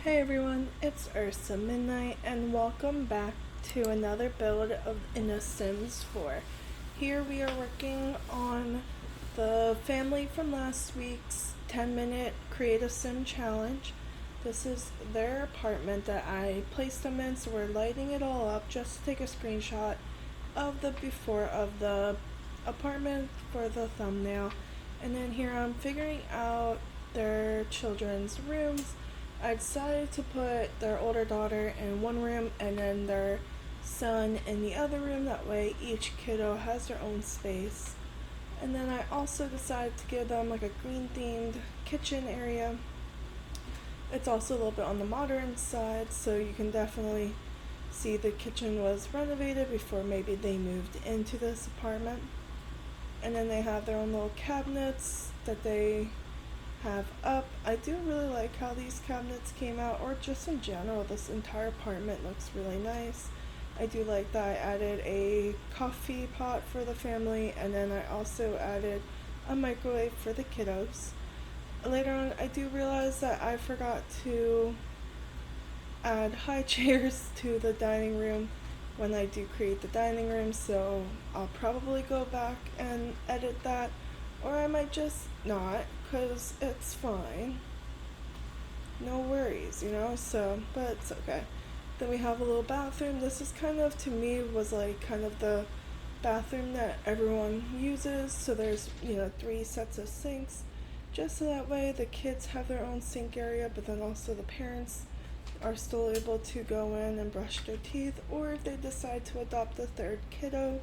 Hey everyone, it's Ursa Midnight and welcome back to another build of in The Sims 4. Here we are working on the family from last week's 10-minute Create a Sim challenge. This is their apartment that I placed them in, so we're lighting it all up just to take a screenshot of the before of the apartment for the thumbnail. And then here I'm figuring out their children's rooms. I decided to put their older daughter in one room and then their son in the other room. That way each kiddo has their own space. And then I also decided to give them like a green themed kitchen area. It's also a little bit on the modern side, so you can definitely see the kitchen was renovated before maybe they moved into this apartment. And then they have their own little cabinets that they have up. I do really like how these cabinets came out, or just in general, this entire apartment looks really nice. I do like that I added a coffee pot for the family, and then I also added a microwave for the kiddos. Later on, I do realize that I forgot to add high chairs to the dining room when I do create the dining room, so I'll probably go back and edit that, or I might just not, because it's fine. No worries, so, but it's okay. Then we have a little bathroom. This is kind of, to me, was like kind of the bathroom that everyone uses. So there's, 3 sets of sinks, just so that way the kids have their own sink area, but then also the parents are still able to go in and brush their teeth, or if they decide to adopt a third kiddo,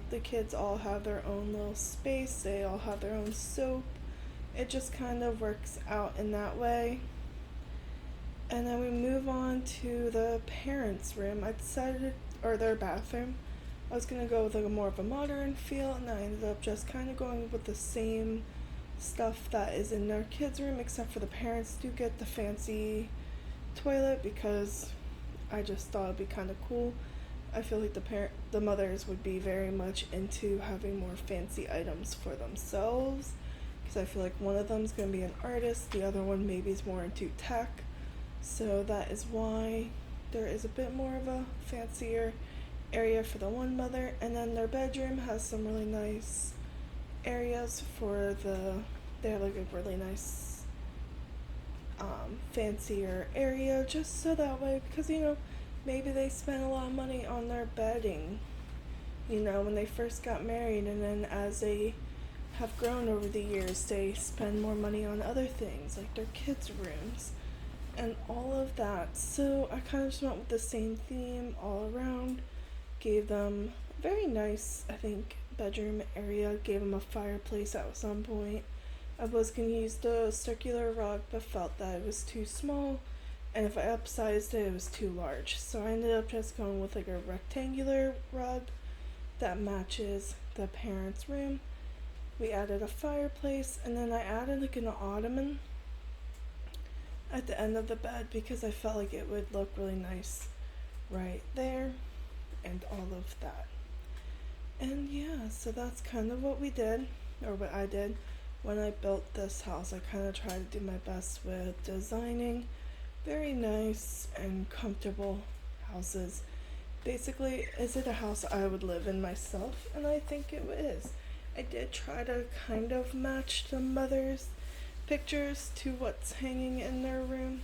the kids all have their own little space, they all have their own soap. It just kind of works out in that way. And then we move on to the parents' room. I decided, or their bathroom, I was gonna go with like a more of a modern feel, and I ended up just kind of going with the same stuff that is in their kids' room, except for the parents do get the fancy toilet because I just thought it'd be kind of cool. I feel like the mothers would be very much into having more fancy items for themselves, because I feel like one of them's gonna be an artist, the other one maybe is more into tech. So that is why there is a bit more of a fancier area for the one mother, and then their bedroom has some really nice areas for they have like a really nice fancier area, just so that way, because maybe they spent a lot of money on their bedding when they first got married, and then as they have grown over the years they spend more money on other things like their kids' rooms and all of that. So I kind of just went with the same theme all around, gave them a very nice, I think, bedroom area, gave them a fireplace at some point. I was going to use the circular rug but felt that it was too small, and if I upsized it, it was too large. So I ended up just going with like a rectangular rug that matches the parents' room. We added a fireplace, and then I added like an ottoman at the end of the bed because I felt like it would look really nice right there, and all of that. And yeah, so that's kind of what we did, or what I did when I built this house. I kind of tried to do my best with designing very nice and comfortable houses. Basically, is it a house I would live in myself? And I think it is. I did try to kind of match the mother's pictures to what's hanging in their room.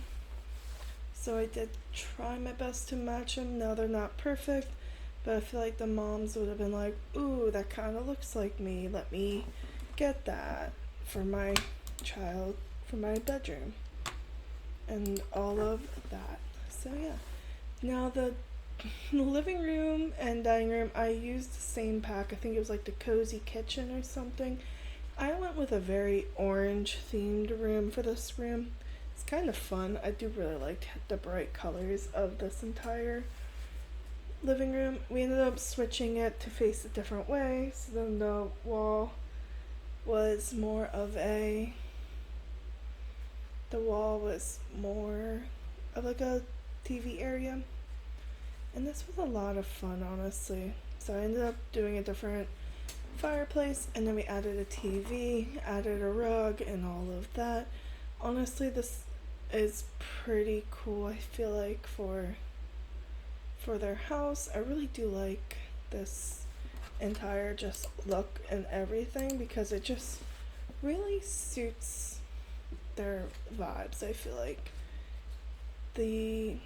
So I did try my best to match them. Now they're not perfect, but I feel like the moms would have been like, ooh, that kind of looks like me. Let me get that for my child, for my bedroom, and all of that. So yeah. Now the living room and dining room, I used the same pack. I think it was like the Cozy Kitchen or something. I went with a very orange themed room for this room. It's kind of fun. I do really like the bright colors of this entire living room. We ended up switching it to face a different way, so then the wall was more of a like a TV area, and this was a lot of fun, honestly. So I ended up doing a different fireplace, and then we added a TV, added a rug, and all of that. Honestly, this is pretty cool. I feel like for their house, I really do like this entire just look and everything because it just really suits their vibes. The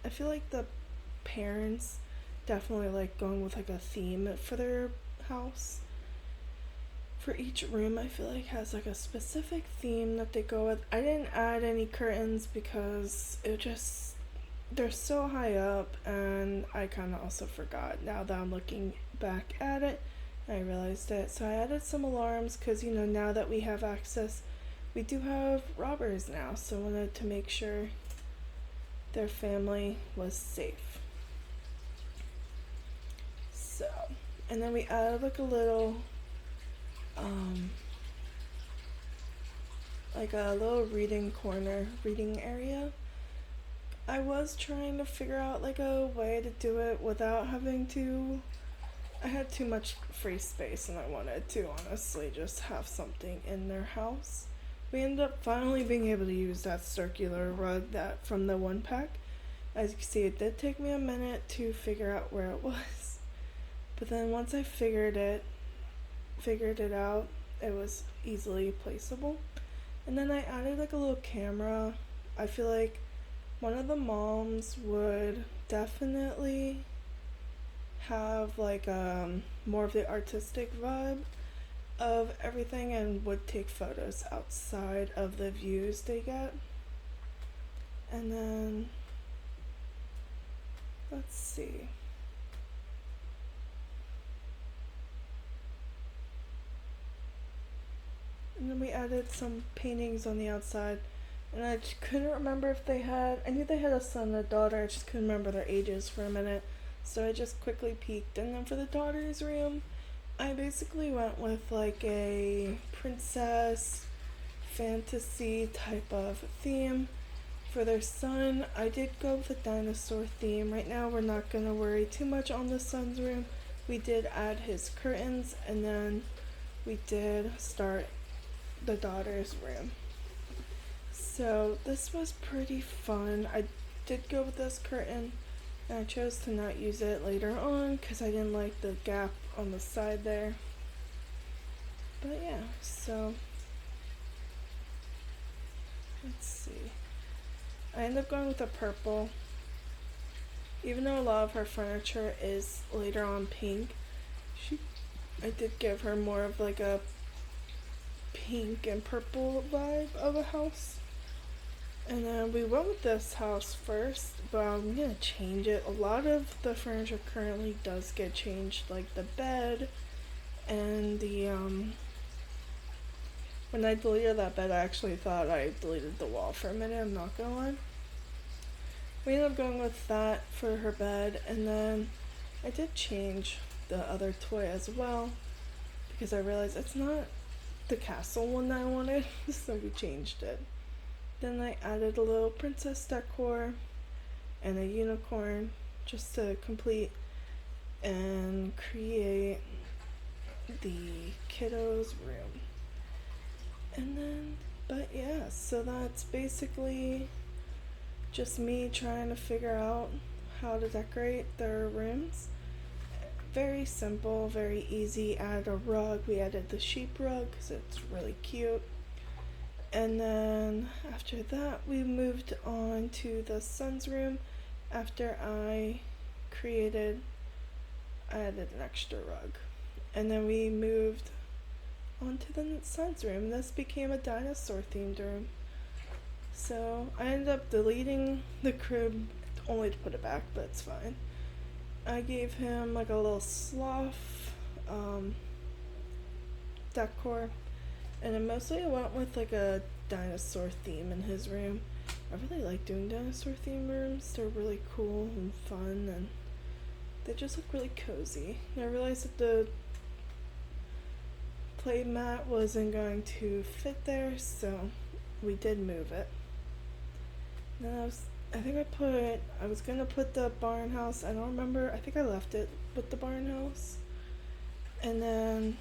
I feel like the parents definitely like going with like a theme for their house. For each room, I feel like has like a specific theme that they go with. I didn't add any curtains because they're so high up, and I kind of also forgot. Now that I'm looking back at it, I realized it. So I added some alarms because now that we have access, we do have robbers now. So I wanted to make sure their family was safe. So, and then we added like a little like a little reading area. I was trying to figure out like a way to do it without having to. I had too much free space and I wanted to honestly just have something in their house. We ended up finally being able to use that circular rug that from the one pack. As you can see, it did take me a minute to figure out where it was. But then once I figured it out, it was easily placeable. And then I added like a little camera. I feel like one of the moms would definitely have like more of the artistic vibe of everything and would take photos outside of the views they get. And then let's see. And then we added some paintings on the outside. And I just couldn't remember if I knew they had a son and a daughter, I just couldn't remember their ages for a minute. So I just quickly peeked. And then for the daughter's room, I basically went with like a princess fantasy type of theme. For their son, I did go with a dinosaur theme. Right now, we're not going to worry too much on the son's room. We did add his curtains, and then we did start the daughter's room. So this was pretty fun. I did go with this curtain, and I chose to not use it later on because I didn't like the gap on the side there. But yeah, so let's see. I ended up going with a purple. Even though a lot of her furniture is later on pink, I did give her more of like a pink and purple vibe of a house. And then we went with this house first, but I'm gonna change it. A lot of the furniture currently does get changed, like the bed and the when I deleted that bed, I actually thought I deleted the wall for a minute, I'm not gonna lie. We ended up going with that for her bed, and then I did change the other toy as well because I realized it's not the castle one that I wanted, so we changed it. Then I added a little princess decor and a unicorn just to complete and create the kiddo's room. And then, but yeah, so that's basically just me trying to figure out how to decorate their rooms. Very simple, very easy. Add a rug. We added the sheep rug because it's really cute. And then after that, we moved on to the son's room. After I added an extra rug. And then we moved onto the son's room. This became a dinosaur themed room. So I ended up deleting the crib only to put it back, but it's fine. I gave him like a little sloth decor, and then mostly I went with like a dinosaur theme in his room. I really like doing dinosaur theme rooms. They're really cool and fun, and they just look really cozy. And I realized that the play mat wasn't going to fit there, so we did move it. Then I was gonna put the barn house. I don't remember. I think I left it with the barn house. And then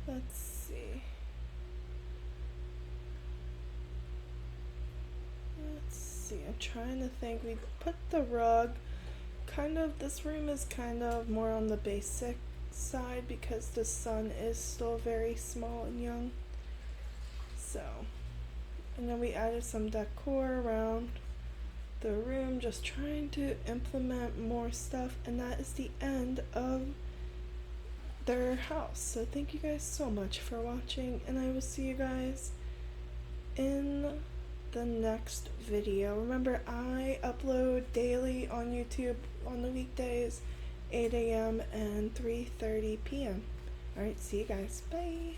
let's see. trying to think. We put the rug kind of, this room is kind of more on the basic side because the son is still very small and young. So, and then we added some decor around the room, just trying to implement more stuff, and that is the end of their house. So thank you guys so much for watching, and I will see you guys in the next video. Remember, I upload daily on YouTube on the weekdays, 8 a.m. and 3:30 p.m. Alright, see you guys. Bye.